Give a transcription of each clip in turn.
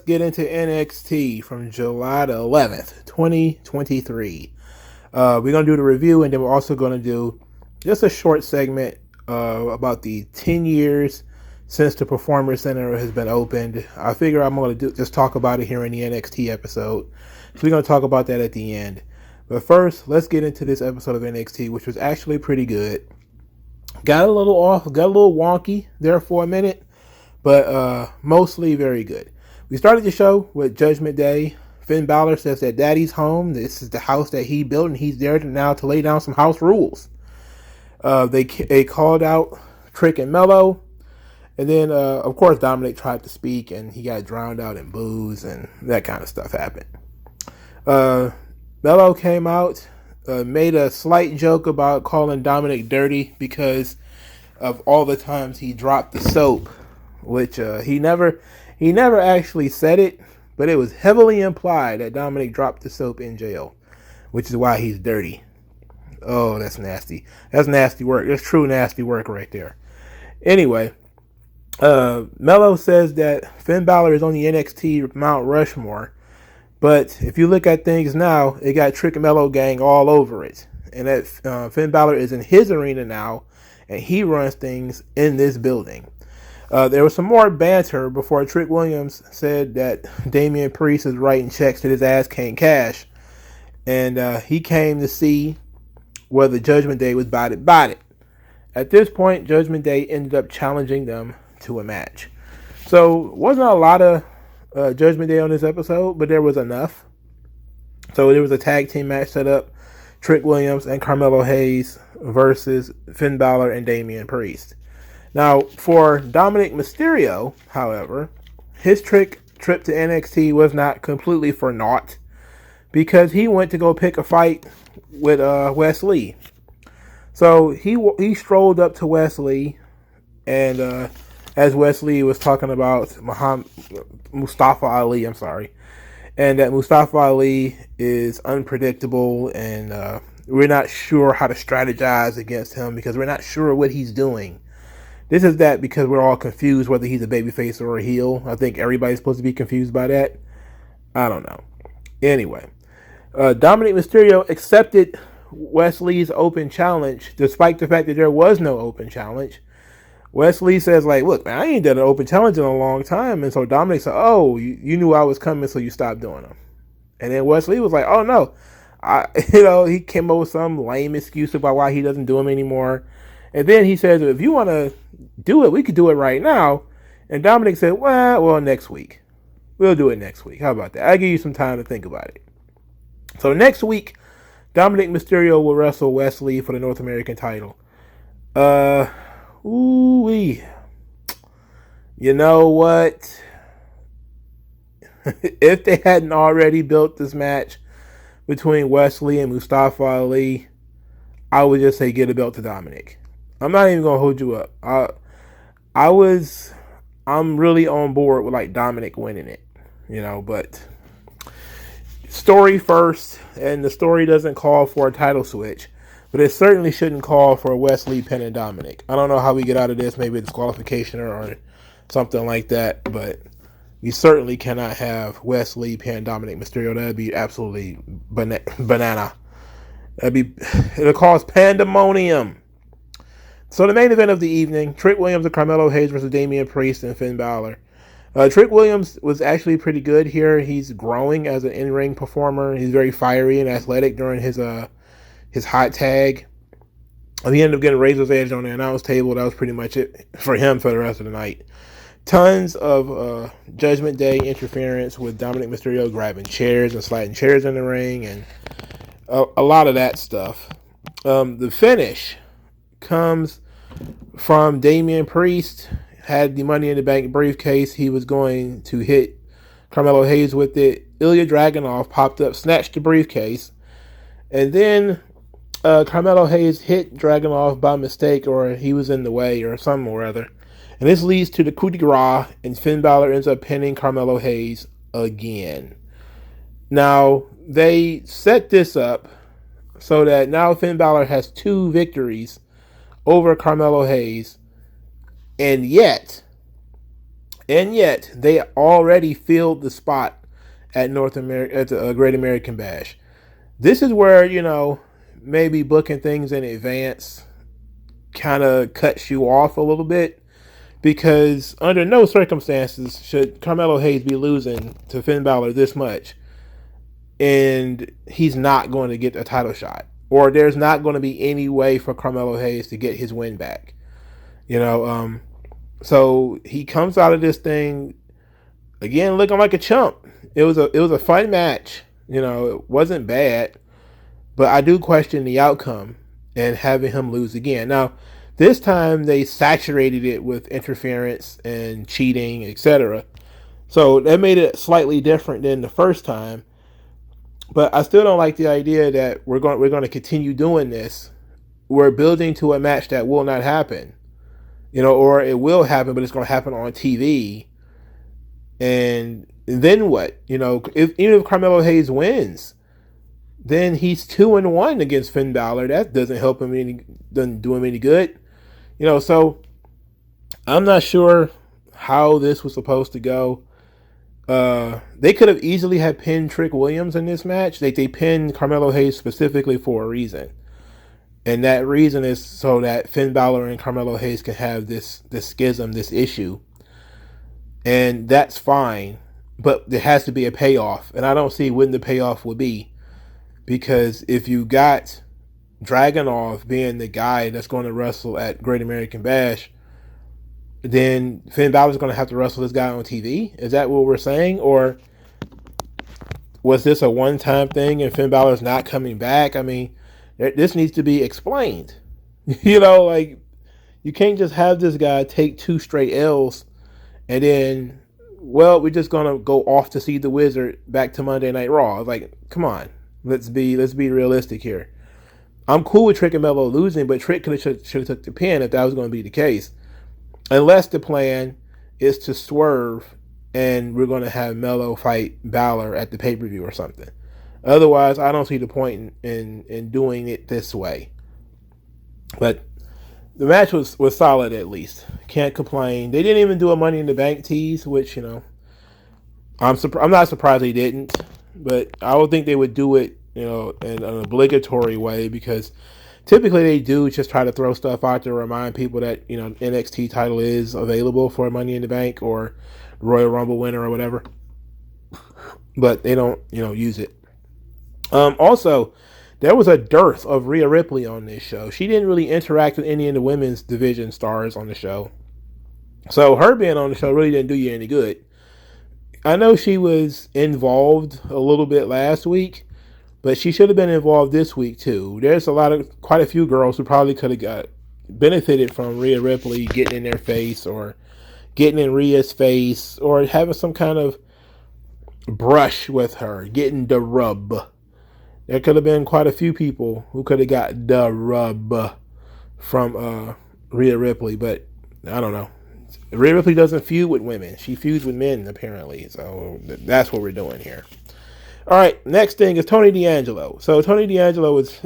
get into NXT from July the 11th, 2023. We're going to do the review, and then we're also going to do just a short segment about the 10 years since the Performance Center has been opened. I figure I'm going to just talk about it here in the NXT episode. So we're going to talk about that at the end. But first, let's get into this episode of NXT, which was actually pretty good. Got a little off, got a little wonky there for a minute, but mostly very good. We started the show with Judgment Day. Finn Balor says that Daddy's home. This is the house that he built, and he's there now to lay down some house rules. They called out Trick and Mello, and then of course Dominic tried to speak, and he got drowned out in booze, and that kind of stuff happened. Mello came out, made a slight joke about calling Dominic dirty because of all the times he dropped the soap, which he never actually said it, but it was heavily implied that Dominic dropped the soap in jail, which is why he's dirty. Oh, that's nasty. That's nasty work. That's true nasty work right there. Anyway, Mello says that Finn Balor is on the NXT Mount Rushmore, but if you look at things now, it got Trick and Mello gang all over it, and that Finn Balor is in his arena now, and he runs things in this building. There was some more banter before Trick Williams said that Damian Priest is writing checks that his ass can't cash. And he came to see whether Judgment Day was about it. At this point, Judgment Day ended up challenging them to a match. So, wasn't a lot of Judgment Day on this episode, but there was enough. So, there was a tag team match set up. Trick Williams and Carmelo Hayes versus Finn Balor and Damian Priest. Now, for Dominic Mysterio, however, his trip to NXT was not completely for naught, because he went to go pick a fight with Wes Lee. So he strolled up to Wes Lee, and as Wes Lee was talking about Mustafa Ali, and that Mustafa Ali is unpredictable, and we're not sure how to strategize against him because we're not sure what he's doing. This is that because we're all confused whether he's a babyface or a heel. I think everybody's supposed to be confused by that. I don't know. Anyway, Dominic Mysterio accepted Wes Lee's open challenge despite the fact that there was no open challenge. Wes Lee says, like, look, man, I ain't done an open challenge in a long time. And so Dominic said, oh, you knew I was coming, so you stopped doing them. And then Wes Lee was like, oh, no. He came up with some lame excuse about why he doesn't do them anymore. And then he says, if you want to do it, we could do it right now. And Dominic said, well, next week. We'll do it next week. How about that? I'll give you some time to think about it. So next week, Dominic Mysterio will wrestle Wes Lee for the North American title. Ooh-wee. You know what? If they hadn't already built this match between Wes Lee and Mustafa Ali, I would just say get a belt to Dominic. I'm not even gonna hold you up. I'm really on board with like Dominic winning it, but story first, and the story doesn't call for a title switch, but it certainly shouldn't call for Wes Lee pinning Dominic. I don't know how we get out of this, maybe a disqualification or something like that, but we certainly cannot have Wes Lee pin Dominic Mysterio. That'd be absolutely banana. It'll cause pandemonium. So the main event of the evening, Trick Williams and Carmelo Hayes versus Damian Priest and Finn Balor. Trick Williams was actually pretty good here. He's growing as an in-ring performer. He's very fiery and athletic during his hot tag. He ended up getting Razor's Edge on the announce table. That was pretty much it for him for the rest of the night. Tons of Judgment Day interference with Dominic Mysterio grabbing chairs and sliding chairs in the ring, and a lot of that stuff. The finish comes from Damian Priest. Had the Money in the Bank briefcase. He was going to hit Carmelo Hayes with it. Ilya Dragunov popped up, snatched the briefcase, and then Carmelo Hayes hit Dragunov by mistake, or he was in the way or something or other. And this leads to the coup de grace, and Finn Balor ends up pinning Carmelo Hayes again. Now, they set this up so that now Finn Balor has 2 victories over Carmelo Hayes, and yet And yet they already filled the spot at North America at the Great American Bash. This is where, maybe booking things in advance kind of cuts you off a little bit, because under no circumstances should Carmelo Hayes be losing to Finn Balor this much and he's not going to get a title shot, or there's not going to be any way for Carmelo Hayes to get his win back. So he comes out of this thing again looking like a chump. It was a fun match. It wasn't bad, but I do question the outcome and having him lose again. Now, this time they saturated it with interference and cheating, etc. So that made it slightly different than the first time. But I still don't like the idea that we're going to continue doing this. We're building to a match that will not happen, or it will happen, but it's going to happen on TV. And then what? Even if Carmelo Hayes wins, then he's 2-1 against Finn Balor. That doesn't help him doesn't do him any good. So I'm not sure how this was supposed to go. They could have easily had pinned Trick Williams in this match. They pinned Carmelo Hayes specifically for a reason. And that reason is so that Finn Balor and Carmelo Hayes can have this schism, this issue. And that's fine. But there has to be a payoff. And I don't see when the payoff will be. Because if you got Dragunov being the guy that's going to wrestle at Great American Bash, then Finn Balor's going to have to wrestle this guy on TV? Is that what we're saying? Or was this a one-time thing and Finn Balor's not coming back? I mean, this needs to be explained. You can't just have this guy take 2 straight L's and then, we're just going to go off to see the Wizard back to Monday Night Raw. Like, come on. Let's be realistic here. I'm cool with Trick and Melo losing, but Trick should have took the pin if that was going to be the case. Unless the plan is to swerve and we're going to have Melo fight Balor at the pay-per-view or something. Otherwise, I don't see the point in doing it this way. But the match was solid at least. Can't complain. They didn't even do a Money in the Bank tease, which, I'm not surprised they didn't. But I would think they would do it, in an obligatory way, because typically they do just try to throw stuff out to remind people that, NXT title is available for Money in the Bank or Royal Rumble winner or whatever. But they don't, use it. Also, there was a dearth of Rhea Ripley on this show. She didn't really interact with any of the women's division stars on the show. So her being on the show really didn't do you any good. I know she was involved a little bit last week, but she should have been involved this week too. There's quite a few girls who probably could have benefited from Rhea Ripley getting in their face or getting in Rhea's face or having some kind of brush with her, getting the rub. There could have been quite a few people who could have got the rub from Rhea Ripley, but I don't know. Rhea Ripley doesn't feud with women. She feuds with men, apparently. So that's what we're doing here. All right, next thing is Tony D'Angelo. So Tony D'Angelo is,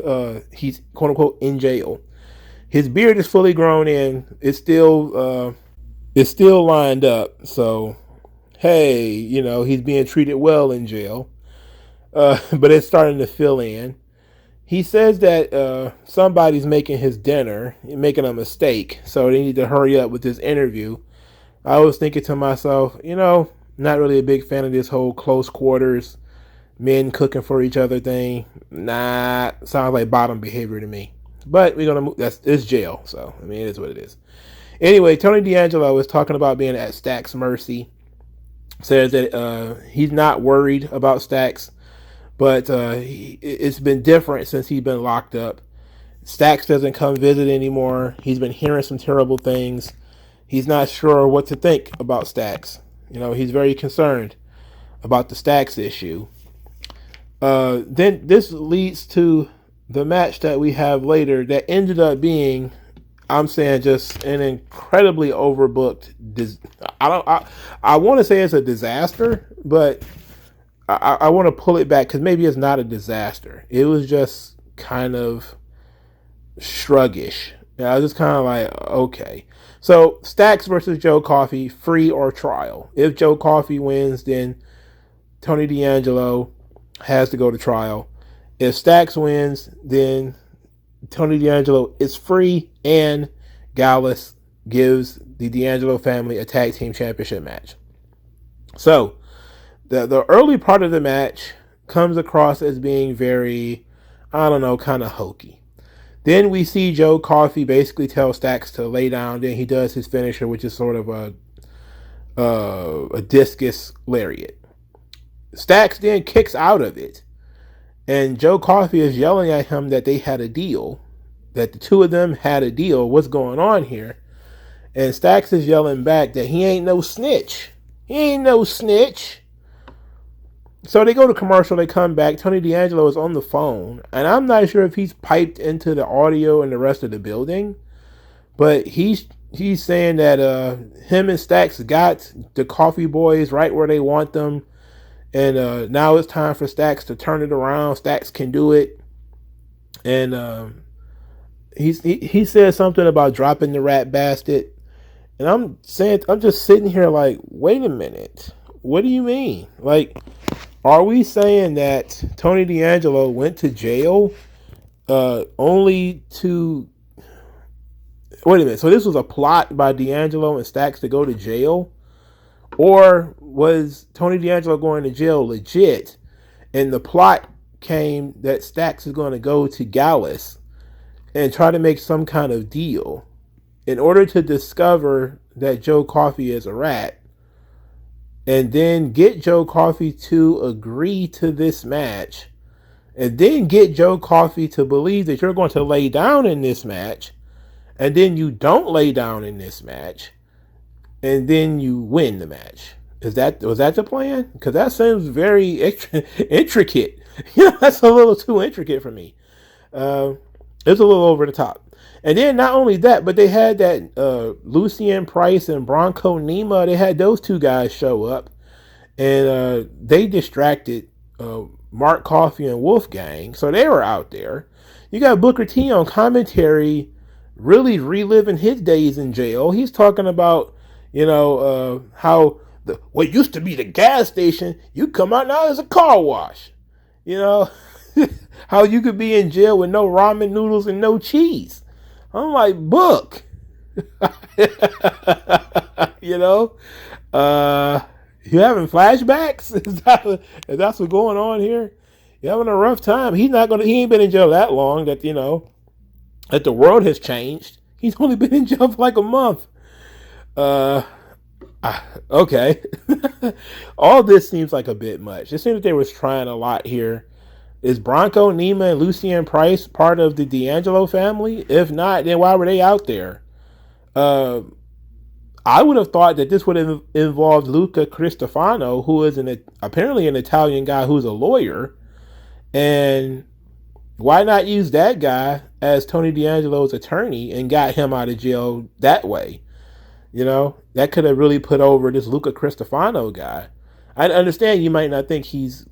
he's quote-unquote in jail. His beard is fully grown in. It's still lined up. So, hey, he's being treated well in jail. But it's starting to fill in. He says that somebody's making his dinner, making a mistake. So they need to hurry up with this interview. I was thinking to myself, not really a big fan of this whole close quarters, men cooking for each other thing. Nah, sounds like bottom behavior to me. But we're gonna move. It's jail, so it is what it is. Anyway, Tony D'Angelo is talking about being at Stack's mercy. Says that he's not worried about Stack's, but it's been different since he's been locked up. Stack's doesn't come visit anymore. He's been hearing some terrible things. He's not sure what to think about Stack's. He's very concerned about the Stack's issue. Then this leads to the match that we have later that ended up being, I'm saying, just an incredibly overbooked. I want to say it's a disaster, but I want to pull it back because maybe it's not a disaster. It was just kind of sluggish. Yeah, I was just kind of like, okay. So Stacks versus Joe Coffey, free or trial. If Joe Coffey wins, then Tony D'Angelo has to go to trial. If Stacks wins, then Tony D'Angelo is free, and Gallus gives the D'Angelo family a tag team championship match. So the early part of the match comes across as being very, I don't know, kind of hokey. Then we see Joe Coffey basically tell Stacks to lay down. Then he does his finisher, which is sort of a discus lariat. Stacks then kicks out of it, and Joe Coffey is yelling at him that they had a deal, that the two of them had a deal. What's going on here? And Stacks is yelling back that he ain't no snitch. He ain't no snitch. So they go to commercial, they come back. Tony D'Angelo is on the phone, and I'm not sure if he's piped into the audio in the rest of the building, but he's saying that him and Stacks got the Coffee Boys right where they want them, and now it's time for Stacks to turn it around. Stacks can do it, and he said something about dropping the rat bastard, and I'm just sitting here like, wait a minute, what do you mean? Like, are we saying that Tony D'Angelo went to jail only to... Wait a minute. So this was a plot by D'Angelo and Stacks to go to jail? Or was Tony D'Angelo going to jail legit, and the plot came that Stacks is going to go to Gallus and try to make some kind of deal in order to discover that Joe Coffey is a rat, and then get Joe Coffey to agree to this match, and then get Joe Coffey to believe that you're going to lay down in this match, and then you don't lay down in this match, and then you win the match. Was that the plan? Because that seems very intricate. That's a little too intricate for me. It's a little over the top. And then not only that, but they had that Lucien Price and Bronco Nima. They had those two guys show up, and they distracted Mark Coffey and Wolfgang. So they were out there. You got Booker T on commentary, really reliving his days in jail. He's talking about, how what used to be the gas station, you come out now as a car wash. How you could be in jail with no ramen noodles and no cheese. I'm like, Book. You having flashbacks? Is that what's going on here? You having a rough time? He ain't been in jail that long that the world has changed. He's only been in jail for like a month. Okay. All this seems like a bit much. It seems that they was trying a lot here. Is Bronco Nima and Lucien Price part of the D'Angelo family? If not, then why were they out there? I would have thought that this would have involved Luca Cristofano, who is apparently an Italian guy who's a lawyer. And why not use that guy as Tony D'Angelo's attorney and got him out of jail that way? That could have really put over this Luca Cristofano guy. I understand you might not think he's,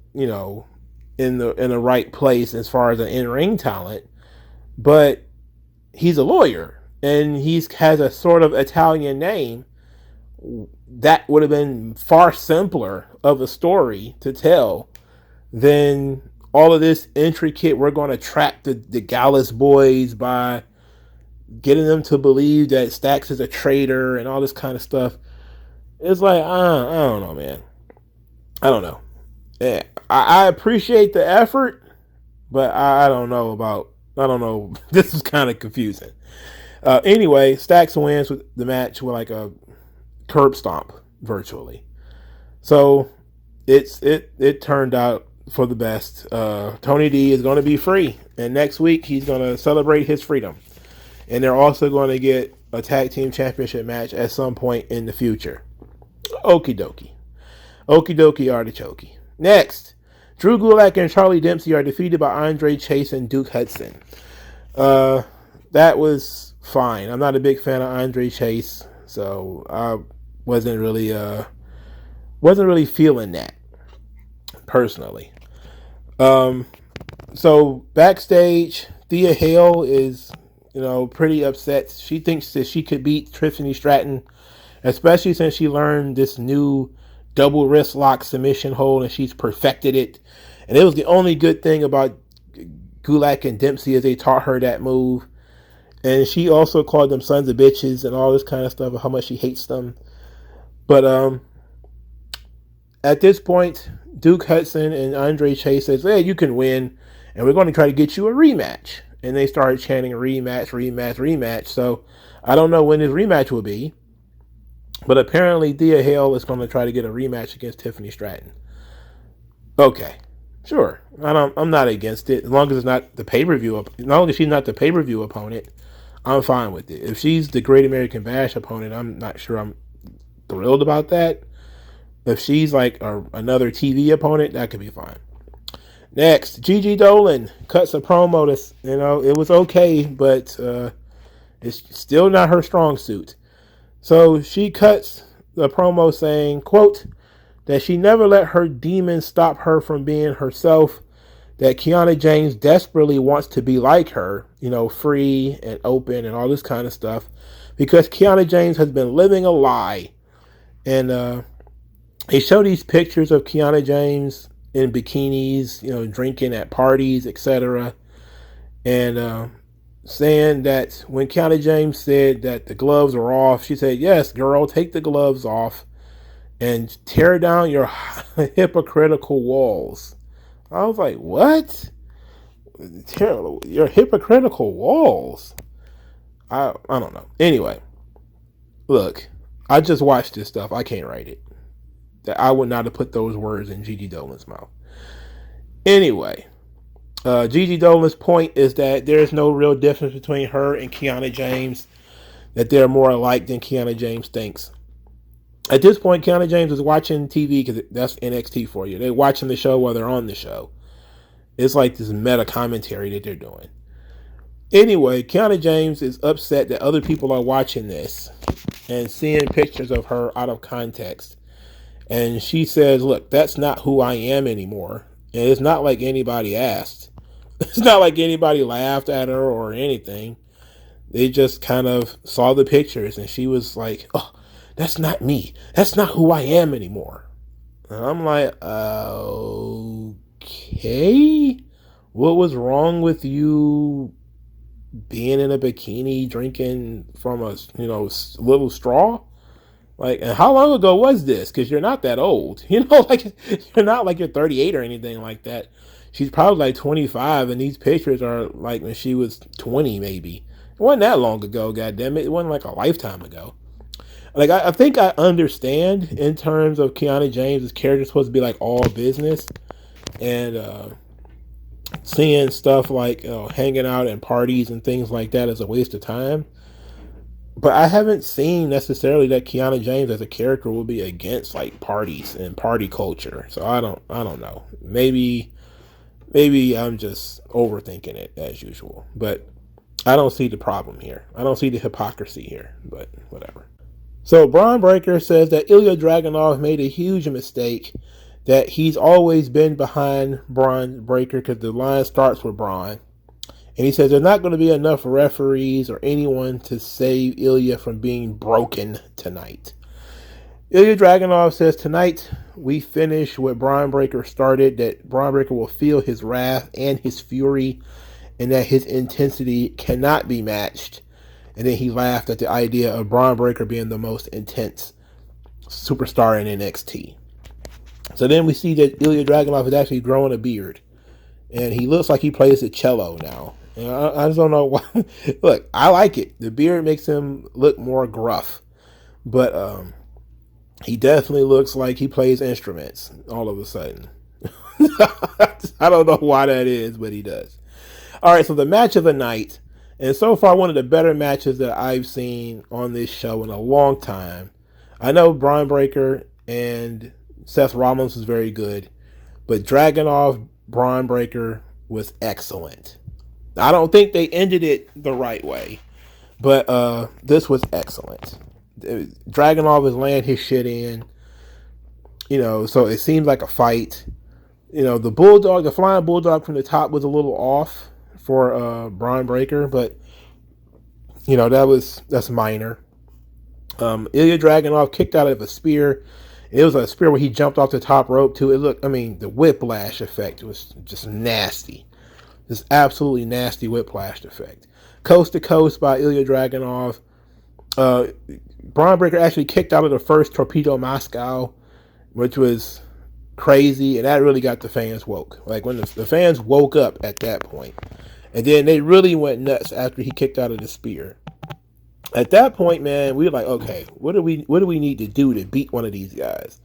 in the right place as far as an in-ring talent, but he's a lawyer and has a sort of Italian name. That would have been far simpler of a story to tell than all of this intricate, we're going to trap the Gallus boys by getting them to believe that Stacks is a traitor and all this kind of stuff. It's like, I don't know, man. I don't know. Yeah, I appreciate the effort, but I don't know. This is kind of confusing. Anyway, Stacks wins with the match with like a curb stomp virtually. So it turned out for the best. Tony D is going to be free, and next week he's going to celebrate his freedom. And they're also going to get a tag team championship match at some point in the future. Okie dokie. Okie dokie artichoke. Next, Drew Gulak and Charlie Dempsey are defeated by Andre Chase and Duke Hudson. That was fine. I'm not a big fan of Andre Chase, so I wasn't really feeling that personally. So backstage, Thea Hale is pretty upset. She thinks that she could beat Tiffany Stratton, especially since she learned this new double wrist lock submission hold and she's perfected it. And it was the only good thing about Gulak and Dempsey, as they taught her that move. And she also called them sons of bitches and all this kind of stuff, how much she hates them. But at this point, Duke Hudson and Andre Chase says, "Hey, you can win, and we're going to try to get you a rematch." And they started chanting rematch, rematch, rematch. So I don't know when this rematch will be, but apparently Thea Hale is going to try to get a rematch against Tiffany Stratton. Okay, sure. I'm not against it as long as it's not the pay-per-view. As long as she's not the pay-per-view opponent, I'm fine with it. If she's the Great American Bash opponent, I'm not sure I'm thrilled about that. If she's like another TV opponent, that could be fine. Next, Gigi Dolan cuts a promo. It was okay, but it's still not her strong suit. So she cuts the promo saying, quote, that she never let her demons stop her from being herself, that Kiana James desperately wants to be like her, free and open and all this kind of stuff, because Kiana James has been living a lie. And they show these pictures of Kiana James in bikinis, drinking at parties, etc. And saying that when Kiana James said that the gloves are off, she said, "Yes, girl, take the gloves off and tear down your hypocritical walls." I was like, what? Tear your hypocritical walls? I don't know. Anyway, look, I just watched this stuff. I can't write it. I would not have put those words in Gigi Dolan's mouth. Anyway, Gigi Dolan's point is that there's no real difference between her and Kiana James, that they're more alike than Kiana James thinks. At this point, Kiana James is watching TV because that's NXT for you. They're watching the show while they're on the show. It's like this meta commentary that they're doing. Anyway, Kiana James is upset that other people are watching this and seeing pictures of her out of context. And she says, "Look, that's not who I am anymore. And it's not like anybody asked. It's not like anybody laughed at her or anything. They just kind of saw the pictures and she was like, oh, that's not me. That's not who I am anymore." And I'm like, okay. What was wrong with you being in a bikini drinking from a, little straw? Like, and how long ago was this? Because you're not that old. Like, you're not like you're 38 or anything like that. She's probably like 25, and these pictures are like when she was 20, maybe. It wasn't that long ago, goddammit. It wasn't like a lifetime ago. Like, I think I understand in terms of Kiana James' character supposed to be like all business. And seeing stuff like hanging out and parties and things like that is a waste of time. But I haven't seen necessarily that Kiana James as a character will be against like parties and party culture. So I don't know. Maybe I'm just overthinking it as usual. But I don't see the problem here. I don't see the hypocrisy here. But whatever. So Braun Breaker says that Ilya Dragunov made a huge mistake, that he's always been behind Braun Breaker because the line starts with Braun. And he says there's not going to be enough referees or anyone to save Ilya from being broken tonight. Ilya Dragunov says tonight we finish what Braun Breaker started, that Braun Breaker will feel his wrath and his fury, and that his intensity cannot be matched. And then he laughed at the idea of Braun Breaker being the most intense superstar in NXT. So then we see that Ilya Dragunov is actually growing a beard. And he looks like he plays the cello now. And I just don't know why. Look, I like it. The beard makes him look more gruff. But he definitely looks like he plays instruments all of a sudden. I don't know why that is, but he does. All right, so the match of the night. And so far, one of the better matches that I've seen on this show in a long time. I know Braun Breaker and Seth Rollins was very good, but Dragunov, Braun Breaker was excellent. I don't think they ended it the right way, but this was excellent. Dragunov is laying his shit in, so it seems like a fight. The flying bulldog from the top was a little off for Braun Breaker, but That's minor. Ilya Dragunov kicked out of a spear. It was a spear where he jumped off the top rope too. The whiplash effect was just nasty. Just absolutely nasty whiplash effect. Coast to coast by Ilya Dragunov. Braun Breaker actually kicked out of the first Torpedo Moscow, which was crazy, and that really got the fans woke. Like when the fans woke up at that point. And then they really went nuts after he kicked out of the spear. At that point, man, we were like, okay, what do we need to do to beat one of these guys?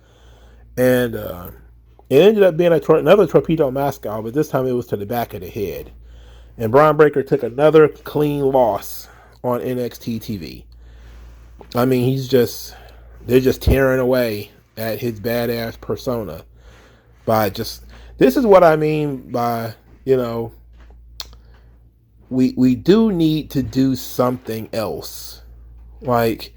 And it ended up being another Torpedo Moscow, but this time it was to the back of the head. And Braun Breaker took another clean loss on NXT TV. I mean, they're just tearing away at his badass persona this is what I mean by, we do need to do something else. Like,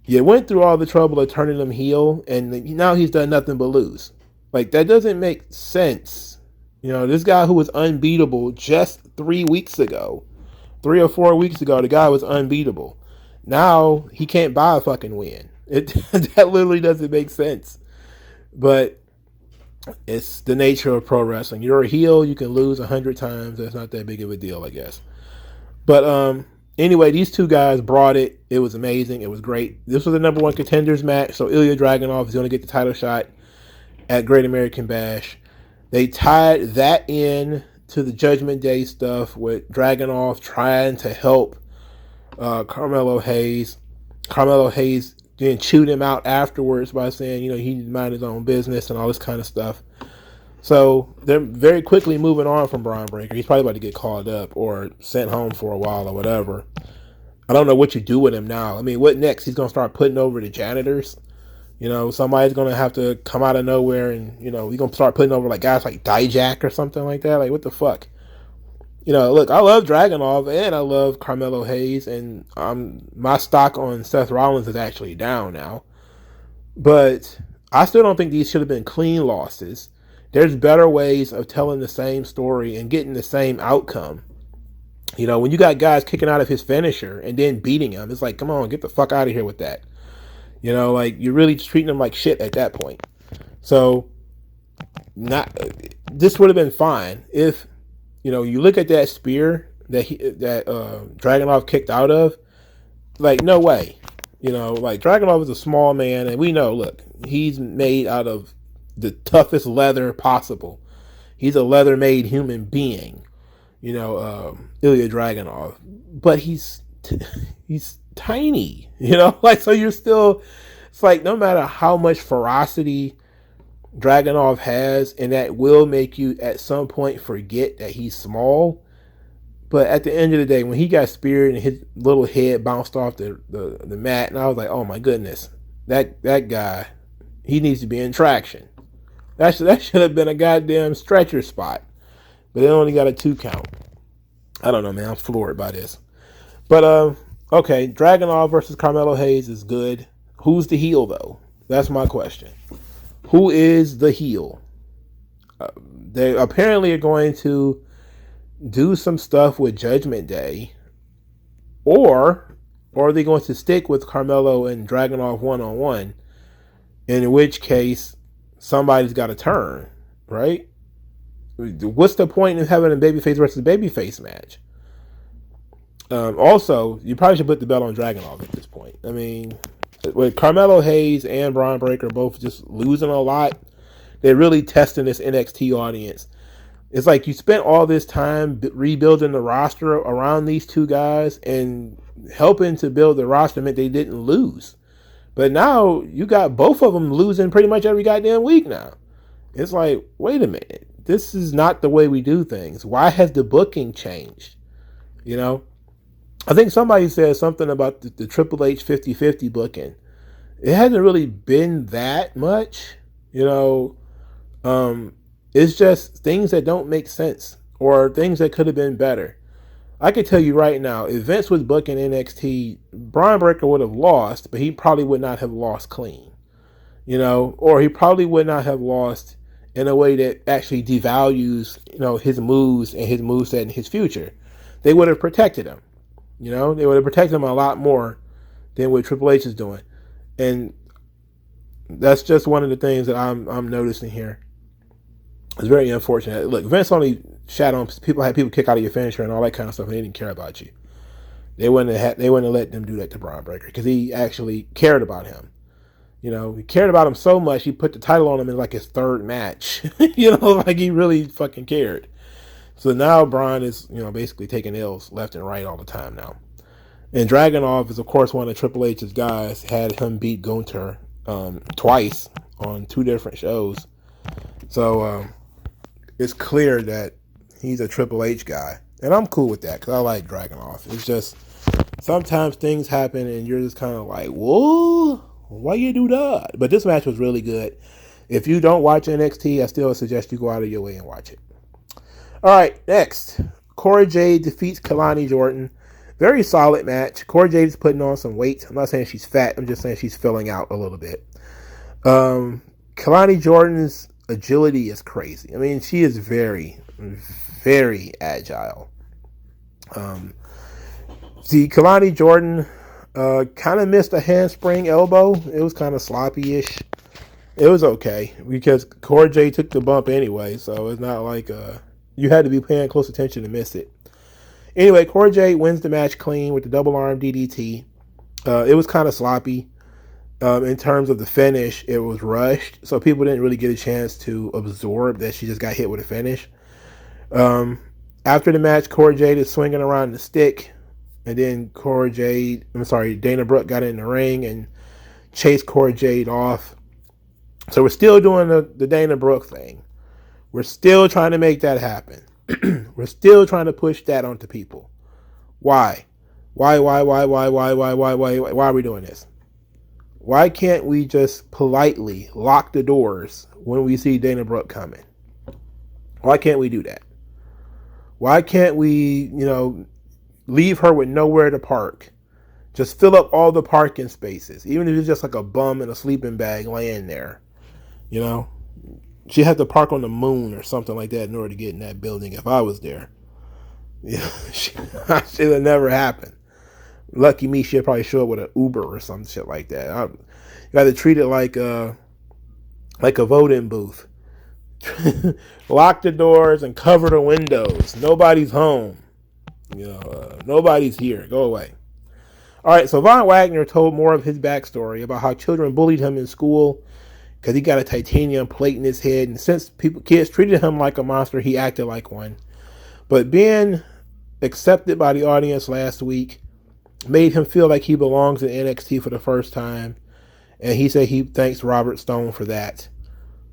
you went through all the trouble of turning him heel, and now he's done nothing but lose. Like, that doesn't make sense. This guy who was unbeatable just 3 weeks ago, 3 or 4 weeks ago, the guy was unbeatable. Now he can't buy a fucking win. That literally doesn't make sense. But it's the nature of pro wrestling. You're a heel, you can lose 100 times. That's not that big of a deal, I guess. But anyway, these two guys brought it. It was amazing. It was great. This was the number 1 contenders match. So Ilya Dragunov is going to get the title shot at Great American Bash. They tied that in to the Judgment Day stuff with Dragunov trying to help Carmelo Hayes. Carmelo Hayes then chewed him out afterwards by saying, he needed to mind his own business and all this kind of stuff. So they're very quickly moving on from Braun Breaker. He's probably about to get called up or sent home for a while or whatever. I don't know what you do with him now. I mean, what next? He's going to start putting over the janitors. Somebody's going to have to come out of nowhere and, he's going to start putting over like guys like Dijak or something like that. Like, what the fuck? Look, I love Dragunov and I love Carmelo Hayes, and my stock on Seth Rollins is actually down now. But I still don't think these should have been clean losses. There's better ways of telling the same story and getting the same outcome. When you got guys kicking out of his finisher and then beating him, it's like, come on, get the fuck out of here with that. Like you're really treating him like shit at that point. So, this would have been fine if. You look at that spear that Dragunov kicked out of, like, no way. Like, Dragunov is a small man, and we know, look, he's made out of the toughest leather possible. He's a leather-made human being, Ilya Dragunov. But he's tiny, Like, so you're still, it's like, no matter how much ferocity Dragunov has, and that will make you at some point forget that he's small. But at the end of the day, when he got speared and his little head bounced off the mat, and I was like, oh my goodness, that guy, he needs to be in traction. That should have been a goddamn stretcher spot. But they only got a 2 count. I don't know, man. I'm floored by this. But okay, Dragunov versus Carmelo Hayes is good. Who's the heel though? That's my question. Who is the heel? They apparently are going to do some stuff with Judgment Day, or are they going to stick with Carmelo and Dragunov one-on-one? In which case, somebody's got to turn, right? What's the point of having a babyface versus babyface match? Also, you probably should put the belt on Dragunov at this point. I mean, with Carmelo Hayes and Braun Breaker both just losing a lot, they're really testing this NXT audience. It's like you spent all this time rebuilding the roster around these two guys, and helping to build the roster meant they didn't lose. But now you got both of them losing pretty much every goddamn week now. It's like, wait a minute. This is not the way we do things. Why has the booking changed? I think somebody said something about the Triple H 50-50 booking. It hasn't really been that much. It's just things that don't make sense, or things that could have been better. I can tell you right now, if Vince was booking NXT, Braun Breaker would have lost, but he probably would not have lost clean. Or he probably would not have lost in a way that actually devalues, his moves and his moveset and his future. They would have protected him. You know, they would have protected him a lot more than what Triple H is doing. And that's just one of the things that I'm noticing here. It's very unfortunate. Look, Vince only shat on people, had people kick out of your finisher and all that kind of stuff, and they didn't care about you. They wouldn't have let them do that to Braun Breaker because he actually cared about him. You know, he cared about him so much he put the title on him in like his third match. You know, like he really fucking cared. So now Braun is, you know, basically taking L's left and right all the time now. And Dragunov is, of course, one of Triple H's guys. Had him beat Gunther twice on 2 different shows. So it's clear that he's a Triple H guy. And I'm cool with that because I like Dragunov. It's just sometimes things happen and you're just kind of like, whoa, why you do that? But this match was really good. If you don't watch NXT, I still suggest you go out of your way and watch it. All right, next. Cora Jade defeats Kelani Jordan. Very solid match. Cora Jade is putting on some weight. I'm not saying she's fat. I'm just saying she's filling out a little bit. Kelani Jordan's agility is crazy. I mean, she is very, very agile. Kelani Jordan kind of missed a handspring elbow. It was kind of sloppy-ish. It was okay because Cora Jade took the bump anyway, so it's not like you had to be paying close attention to miss it. Anyway, Cora Jade wins the match clean with the double arm DDT. It was kind of sloppy. In terms of the finish, it was rushed, so people didn't really get a chance to absorb that she just got hit with a finish. After the match, Cora Jade is swinging around the stick, and then Dana Brooke got in the ring and chased Cora Jade off. So we're still doing the Dana Brooke thing. We're still trying to make that happen. We're still trying to push that onto people. Why? Why are we doing this? Why can't we just politely lock the doors when we see Dana Brooke coming? Why can't we do that? Why can't we, leave her with nowhere to park? Just fill up all the parking spaces, even if it's just like a bum in a sleeping bag laying there. She had to park on the moon or something like that in order to get in that building if I was there. Should have never happened. Lucky me, she'd probably show up with an Uber or some shit like that. You got to treat it like a voting booth. Lock the doors and cover the windows. Nobody's home. Nobody's here. Go away. All right, so Von Wagner told more of his backstory about how children bullied him in school because he got a titanium plate in his head, and since kids treated him like a monster, he acted like one. But being accepted by the audience last week made him feel like he belongs in NXT for the first time, and he said he thanks Robert Stone for that.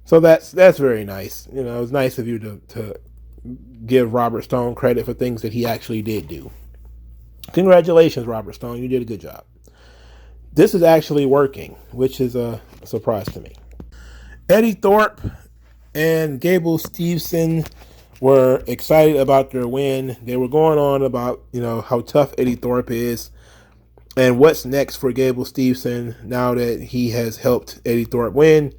So that's very nice. It's nice of you to give Robert Stone credit for things that he actually did do. Congratulations, Robert Stone. You did a good job. This is actually working, which is a surprise to me. Eddie Thorpe and Gable Steveson were excited about their win. They were going on about, how tough Eddie Thorpe is and what's next for Gable Steveson now that he has helped Eddie Thorpe win.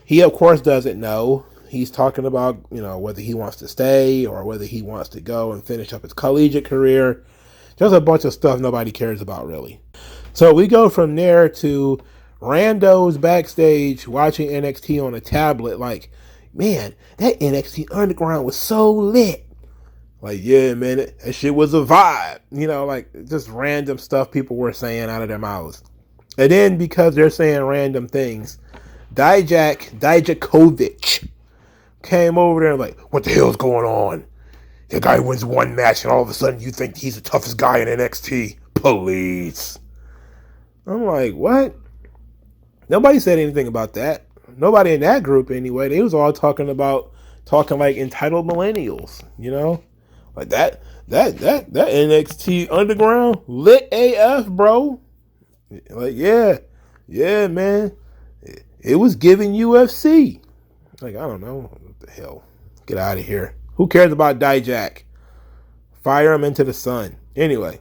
He, of course, doesn't know. He's talking about, whether he wants to stay or whether he wants to go and finish up his collegiate career. Just a bunch of stuff nobody cares about, really. So we go from there to randos backstage watching NXT on a tablet. Like, man, that NXT Underground was so lit. Like, yeah, man, that shit was a vibe. Like just random stuff people were saying out of their mouths. And then because they're saying random things, Dijakovic came over there and like, what the hell's going on? The guy wins one match and all of a sudden you think he's the toughest guy in NXT. Police. I'm like, what? Nobody said anything about that. Nobody in that group anyway. They was all talking like entitled millennials, Like that NXT Underground lit AF, bro. Like, yeah, man. It was giving UFC. Like, I don't know. What the hell? Get out of here. Who cares about Dijak? Fire him into the sun. Anyway,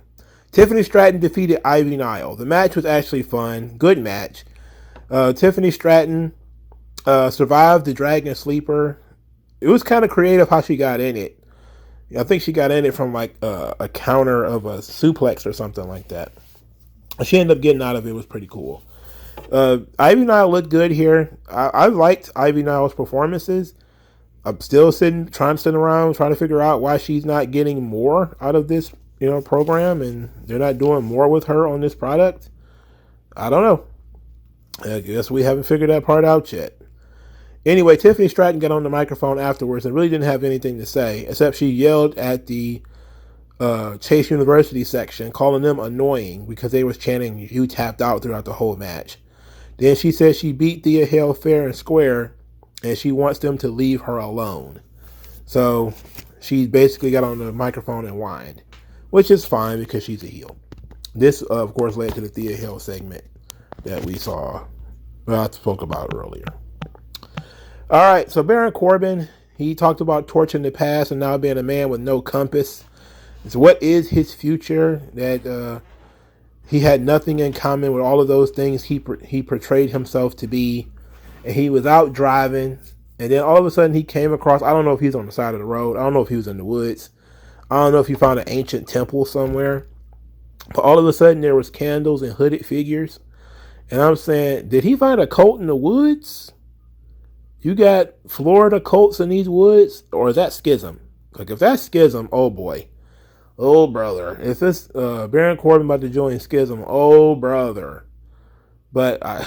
Tiffany Stratton defeated Ivy Nile. The match was actually fun. Good match. Tiffany Stratton survived the Dragon Sleeper. It was kind of creative how she got in it. I think she got in it from like a counter of a suplex or something like that. She ended up getting out of it. It was pretty cool. Ivy Nile looked good here. I liked Ivy Nile's performances. I'm still trying to sit around, trying to figure out why she's not getting more out of this, program, and they're not doing more with her on this product. I don't know. I guess we haven't figured that part out yet. Anyway, Tiffany Stratton got on the microphone afterwards and really didn't have anything to say, except she yelled at the Chase University section, calling them annoying because they was chanting "You tapped out" throughout the whole match. Then she said she beat Thea Hale fair and square, and she wants them to leave her alone. So she basically got on the microphone and whined, which is fine because she's a heel. This, of course, led to the Thea Hale segment that we saw, I spoke about earlier. All right, so Baron Corbin, he talked about torching the past and now being a man with no compass. So what is his future? That he had nothing in common with all of those things he portrayed himself to be. And he was out driving, and then all of a sudden he came across, I don't know if he's on the side of the road, I don't know if he was in the woods, I don't know if he found an ancient temple somewhere, but all of a sudden there was candles and hooded figures. And I'm saying, did he find a cult in the woods? You got Florida cults in these woods? Or is that schism? Like, if that's schism, oh boy. Oh, brother. If this Baron Corbin about to join schism, oh, brother. But I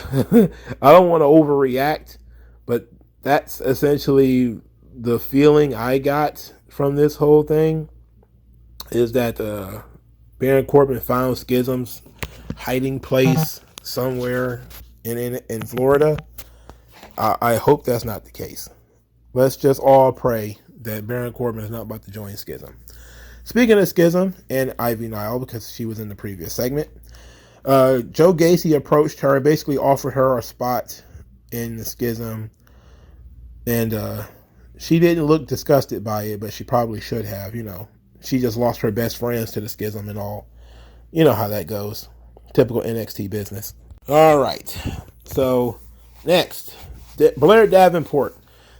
don't want to overreact, but that's essentially the feeling I got from this whole thing, is that Baron Corbin found schism's hiding place somewhere in Florida. I hope that's not the case. Let's just all pray that Baron Corbin is not about to join schism. Speaking of schism and Ivy Nile, because she was in the previous segment, Joe Gacy approached her and basically offered her a spot in the schism, and she didn't look disgusted by it, but she probably should have. She just lost her best friends to the schism and all. You know how that goes. Typical NXT business. All right, so next, Blair Davenport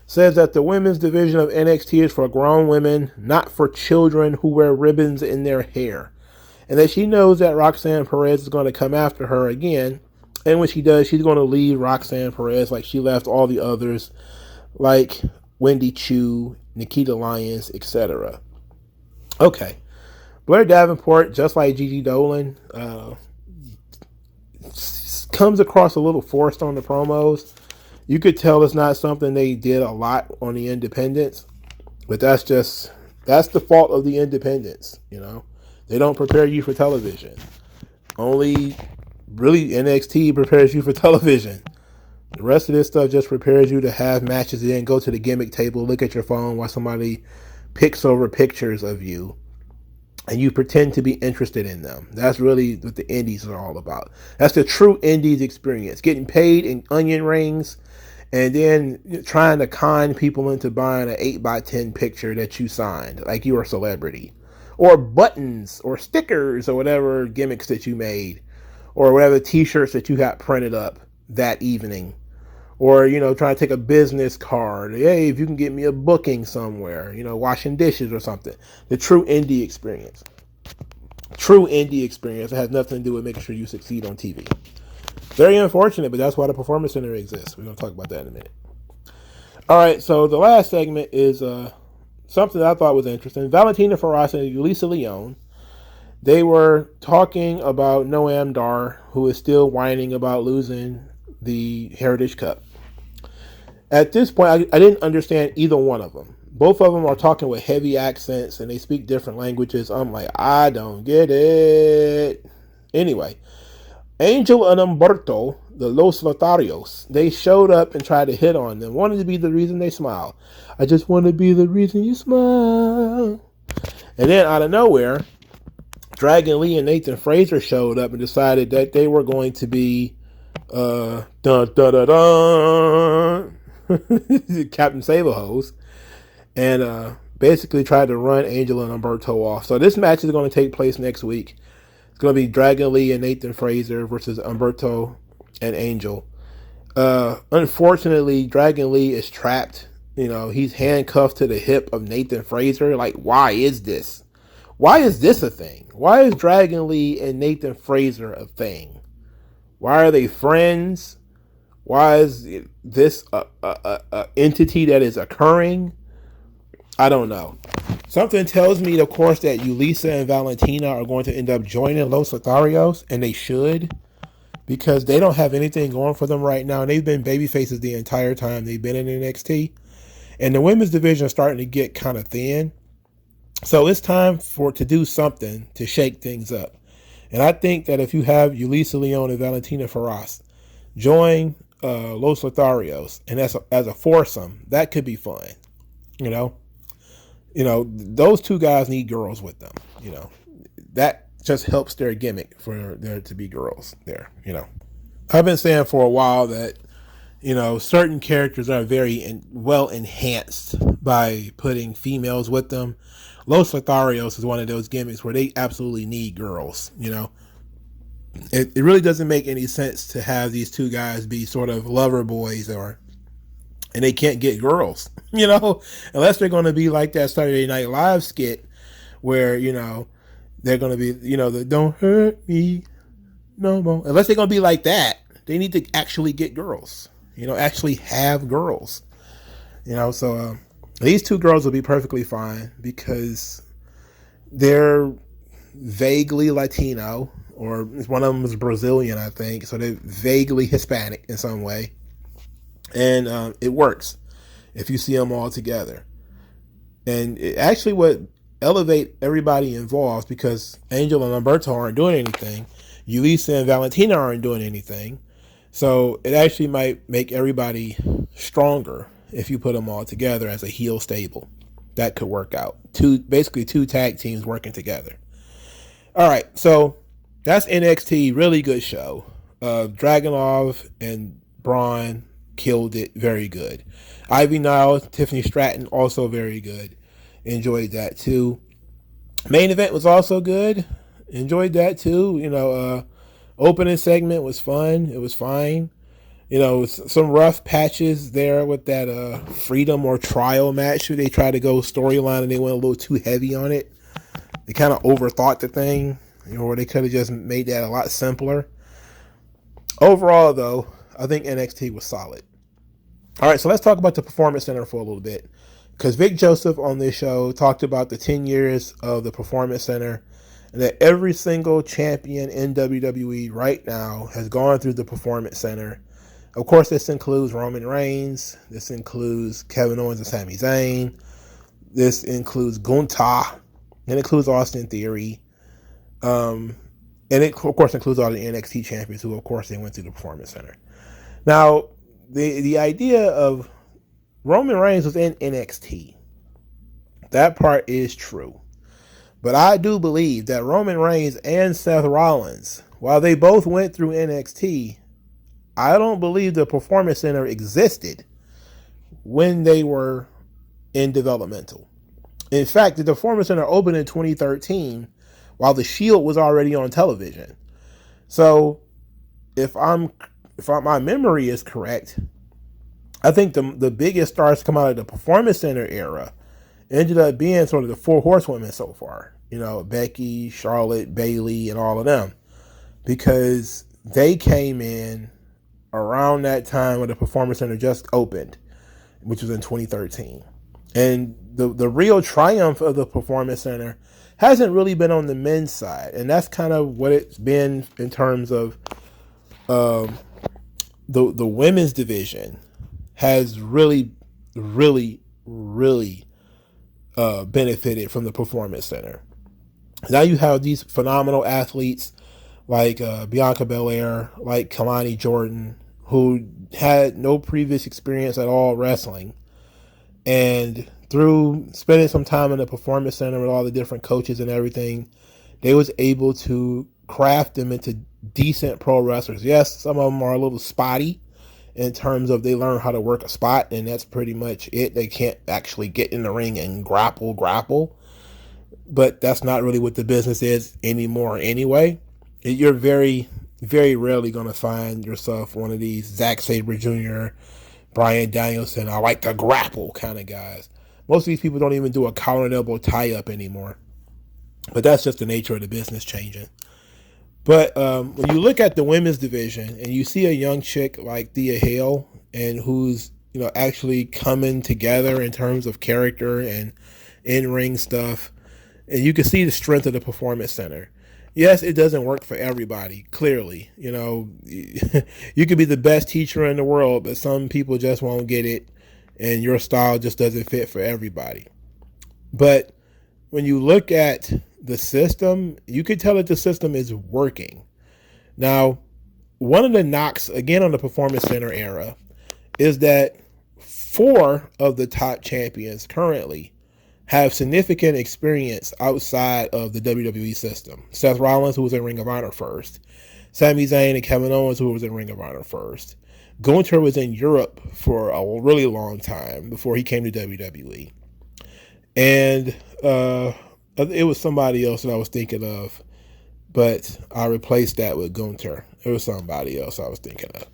says that the women's division of NXT is for grown women, not for children who wear ribbons in their hair. And that she knows that Roxanne Perez is going to come after her again. And when she does, she's going to leave Roxanne Perez like she left all the others, like Wendy Chu, Nikita Lyons, etc. Okay. Blair Davenport, just like Gigi Dolan, comes across a little forced on the promos. You could tell it's not something they did a lot on the independents, but that's the fault of the independents. They don't prepare you for television. Only really NXT prepares you for television. The rest of this stuff just prepares you to have matches and then go to the gimmick table, look at your phone while somebody picks over pictures of you, and you pretend to be interested in them. That's really what the indies are all about. That's the true indies experience. Getting paid in onion rings and then trying to con people into buying an 8x10 picture that you signed, like you're a celebrity. Or buttons or stickers or whatever gimmicks that you made. Or whatever t-shirts that you got printed up that evening. Or, trying to take a business card. Hey, if you can get me a booking somewhere, washing dishes or something. The true indie experience. True indie experience. It has nothing to do with making sure you succeed on TV. Very unfortunate, but that's why the Performance Center exists. We're going to talk about that in a minute. All right, so the last segment is something that I thought was interesting. Valentina Feroz and Elisa Leon, they were talking about Noam Dar, who is still whining about losing the Heritage Cup. At this point, I didn't understand either one of them. Both of them are talking with heavy accents, and they speak different languages. I'm like, I don't get it. Anyway, Angel and Humberto, the Los Lotarios, they showed up and tried to hit on them. Wanted to be the reason they smile. I just want to be the reason you smile. And then out of nowhere, Dragon Lee and Nathan Fraser showed up and decided that they were going to be dun dun dun dun Captain Save-A-Hose, and basically tried to run Angel and Humberto off. So this match is going to take place next week. It's going to be Dragon Lee and Nathan Fraser versus Humberto and Angel. Unfortunately, Dragon Lee is trapped He's handcuffed to the hip of Nathan Frazer. Like, why is this? Why is this a thing? Why is Dragon Lee and Nathan Frazer a thing? Why are they friends? Why is this a entity that is occurring? I don't know. Something tells me, of course, that Yulisa and Valentina are going to end up joining Los Lotharios, and they should, because they don't have anything going for them right now. And they've been baby faces the entire time they've been in NXT. And the women's division is starting to get kind of thin. So it's time to do something to shake things up. And I think that if you have Yulisa Leon and Valentina Feroz join Los Lotharios, and as a foursome, that could be fun. Those two guys need girls with them. That just helps their gimmick for there to be girls there. I've been saying for a while that, certain characters are very well enhanced by putting females with them. Los Lotharios is one of those gimmicks where they absolutely need girls. It really doesn't make any sense to have these two guys be sort of lover boys and they can't get girls, unless they're going to be like that Saturday Night Live skit where, they're going to be, the don't hurt me no more. Unless they're going to be like that, they need to actually get girls, actually have girls, so these two girls will be perfectly fine because they're vaguely Latino, or one of them is Brazilian, I think, so they're vaguely Hispanic in some way. And it works if you see them all together. And it actually would elevate everybody involved because Angel and Umberto aren't doing anything. Yulisa and Valentina aren't doing anything. So it actually might make everybody stronger if you put them all together as a heel stable. That could work out. Basically two tag teams working together. All right, so that's NXT. Really good show. Dragunov and Braun killed it. Very good. Ivy Niles, Tiffany Stratton, also very good. Enjoyed that too. Main event was also good. Enjoyed that too. Opening segment was fun. It was fine. Some rough patches there with that freedom or trial match where they tried to go storyline and they went a little too heavy on it. They kind of overthought the thing, where they could have just made that a lot simpler. Overall, though, I think NXT was solid. All right, so let's talk about the Performance Center for a little bit. Because Vic Joseph on this show talked about the 10 years of the Performance Center and that every single champion in WWE right now has gone through the Performance Center. Of course, this includes Roman Reigns. This includes Kevin Owens and Sami Zayn. This includes Gunther. It includes Austin Theory. And it, of course, includes all the NXT champions who, of course, they went through the Performance Center. Now, the idea of Roman Reigns was in NXT. That part is true. But I do believe that Roman Reigns and Seth Rollins, while they both went through NXT, I don't believe the Performance Center existed when they were in developmental. In fact, the Performance Center opened in 2013 while the Shield was already on television. So if my memory is correct, I think the biggest stars to come out of the Performance Center era ended up being sort of the four horsewomen so far. Becky, Charlotte, Bayley, and all of them. Because they came in around that time when the Performance Center just opened, which was in 2013. And the real triumph of the Performance Center hasn't really been on the men's side. And that's kind of what it's been in terms of the women's division has really, really, really benefited from the Performance Center. Now you have these phenomenal athletes like Bianca Belair, like Kalani Jordan, who had no previous experience at all wrestling. And through spending some time in the Performance Center with all the different coaches and everything, they was able to craft them into decent pro wrestlers. Yes, some of them are a little spotty in terms of they learn how to work a spot, and that's pretty much it. They can't actually get in the ring and grapple. But that's not really what the business is anymore anyway. You're very, very rarely going to find yourself one of these Zack Sabre Jr., Bryan Danielson, I like to grapple kind of guys. Most of these people don't even do a collar and elbow tie-up anymore. But that's just the nature of the business changing. But when you look at the women's division and you see a young chick like Thea Hale, and who's actually coming together in terms of character and in-ring stuff, and you can see the strength of the Performance Center. Yes, it doesn't work for everybody, clearly. You could be the best teacher in the world, but some people just won't get it, and your style just doesn't fit for everybody. But when you look at the system, you can tell that the system is working. Now, one of the knocks, again, on the Performance Center era is that 4 of the top champions currently have significant experience outside of the WWE system. Seth Rollins, who was in Ring of Honor first. Sami Zayn and Kevin Owens, who was in Ring of Honor first. Gunther was in Europe for a really long time before he came to WWE. And it was somebody else that I was thinking of, but I replaced that with Gunther. It was somebody else I was thinking of.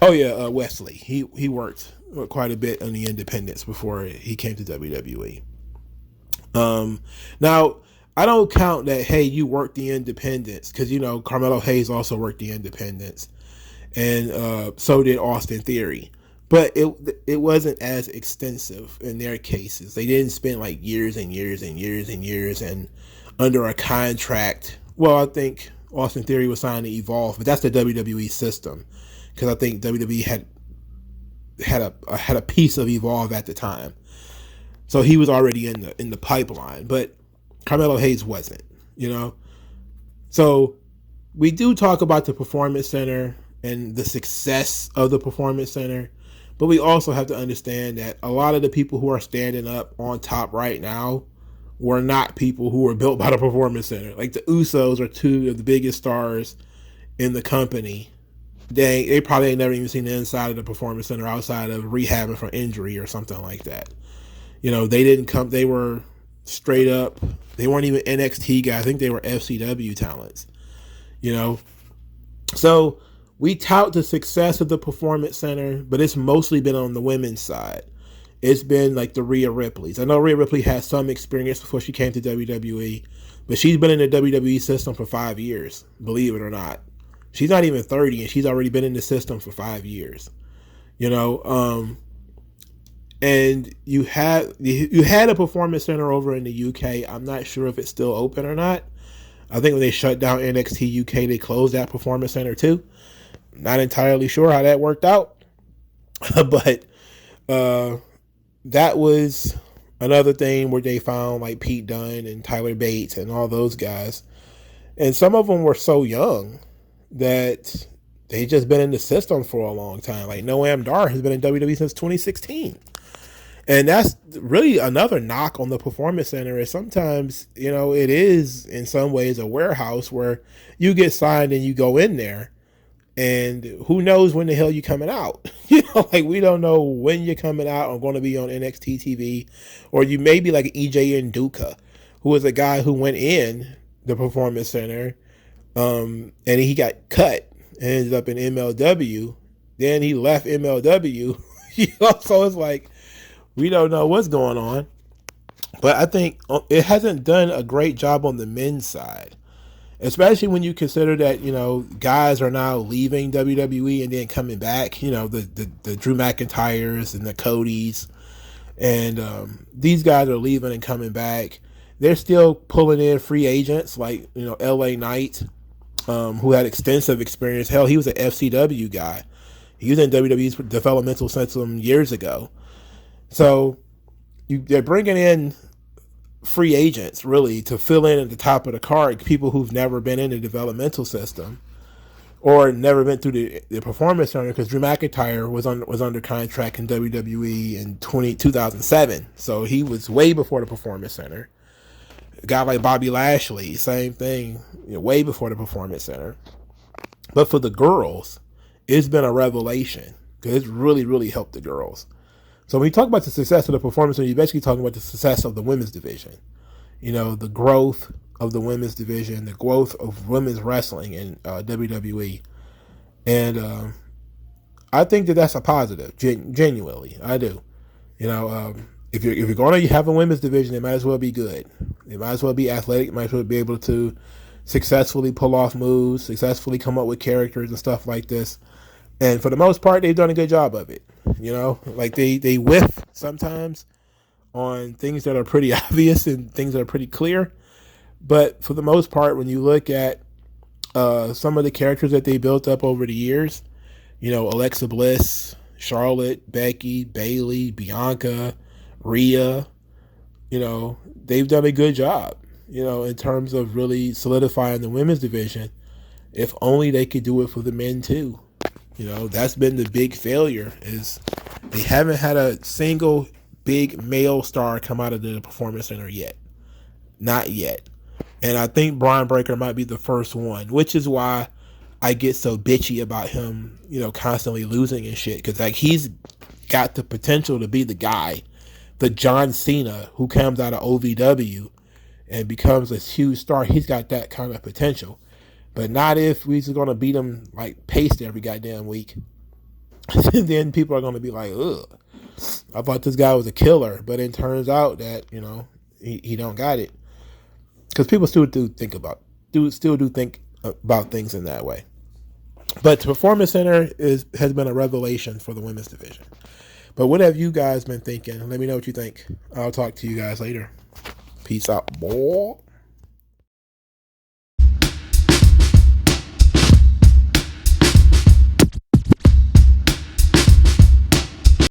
Oh yeah, Wesley. He worked quite a bit on the independents before he came to WWE. Now, I don't count that, hey, you worked the independents, because, Carmelo Hayes also worked the independents, and so did Austin Theory. But it wasn't as extensive in their cases. They didn't spend like years and years and years and years and under a contract. Well, I think Austin Theory was signed to Evolve, but that's the WWE system, because I think WWE had a piece of Evolve at the time. So he was already in the pipeline, but Carmelo Hayes wasn't, So we do talk about the Performance Center and the success of the Performance Center, but we also have to understand that a lot of the people who are standing up on top right now were not people who were built by the Performance Center. Like the Usos are 2 of the biggest stars in the company. They probably ain't never even seen the inside of the Performance Center outside of rehabbing from injury or something like that. They didn't come, they were straight up, they weren't even NXT guys. I think they were FCW talents, So we tout the success of the Performance Center, but it's mostly been on the women's side. It's been like the Rhea Ripley's. I know Rhea Ripley had some experience before she came to WWE, but she's been in the WWE system for 5 years, believe it or not. She's not even 30, and she's already been in the system for 5 years. And you had a Performance Center over in the UK. I'm not sure if it's still open or not. I think when they shut down NXT UK, they closed that Performance Center too. Not entirely sure how that worked out. But that was another thing where they found like Pete Dunne and Tyler Bates and all those guys. And some of them were so young that they just been in the system for a long time. Like Noam Dar has been in WWE since 2016. And that's really another knock on the Performance Center, is sometimes, it is in some ways a warehouse where you get signed and you go in there and who knows when the hell you're coming out. Like we don't know when you're coming out or going to be on NXT TV, or you may be like EJ Nduka, who was a guy who went in the Performance Center and he got cut and ended up in MLW. Then he left MLW. So it's like, we don't know what's going on. But I think it hasn't done a great job on the men's side, especially when you consider that, guys are now leaving WWE and then coming back, the Drew McIntyres and the Codys. And these guys are leaving and coming back. They're still pulling in free agents like, LA Knight, who had extensive experience. Hell, he was an FCW guy. He was in WWE's developmental since some years ago. So they're bringing in free agents really to fill in at the top of the card, people who've never been in the developmental system or never been through the Performance Center, because Drew McIntyre was under contract in WWE in 2007. So he was way before the Performance Center. A guy like Bobby Lashley, same thing, way before the Performance Center. But for the girls, it's been a revelation because it's really, really helped the girls. So when you talk about the success of the Performance Center, you're basically talking about the success of the women's division. The growth of the women's division, the growth of women's wrestling in WWE. And I think that that's a positive, genuinely. I do. You know, if you're going to have a women's division, it might as well be good. It might as well be athletic. It might as well be able to successfully pull off moves, successfully come up with characters and stuff like this. And for the most part, they've done a good job of it. You know, like they whiff sometimes on things that are pretty obvious and things that are pretty clear. But for the most part, when you look at some of the characters that they built up over the years, you know, Alexa Bliss, Charlotte, Becky, Bayley, Bianca, Rhea, you know, they've done a good job, you know, in terms of really solidifying the women's division. If only they could do it for the men too. You know, that's been the big failure, is they haven't had a single big male star come out of the Performance Center yet. Not yet. And I think Braun Breaker might be the first one, which is why I get so bitchy about him, you know, constantly losing and shit. Because, like, he's got the potential to be the guy, the John Cena who comes out of OVW and becomes a huge star. He's got that kind of potential. But not if we're just going to beat him like paste every goddamn week. Then people are going to be like, ugh, I thought this guy was a killer. But it turns out that, you know, he don't got it. Because people still do think about things in that way. But the Performance Center has been a revelation for the women's division. But what have you guys been thinking? Let me know what you think. I'll talk to you guys later. Peace out, boy.